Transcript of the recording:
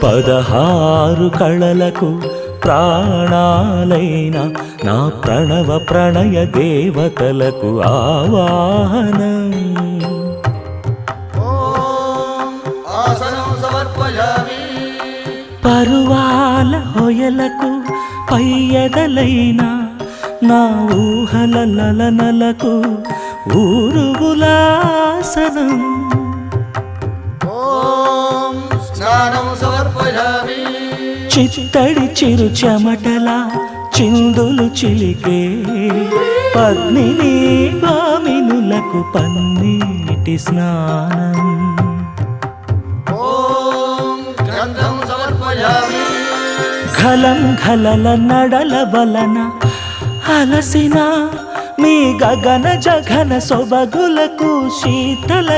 16 కళలకు ప్రాణాలైన నా ప్రణవ ప్రణయ దేవతలకు ఆవాహనం. పరువాల హొయలకు పయ్యదలైన నా ఊహల లలనలకు ఊరువులాసనం. చిత్తడి చిరు చెమటల చిందులు చిలికే పద్మిని భామినులకు పన్నీటి స్నానం. ఘలం ఘలల నడల వలన అలసిన మీ గగన జగన సొబగులకు శీతల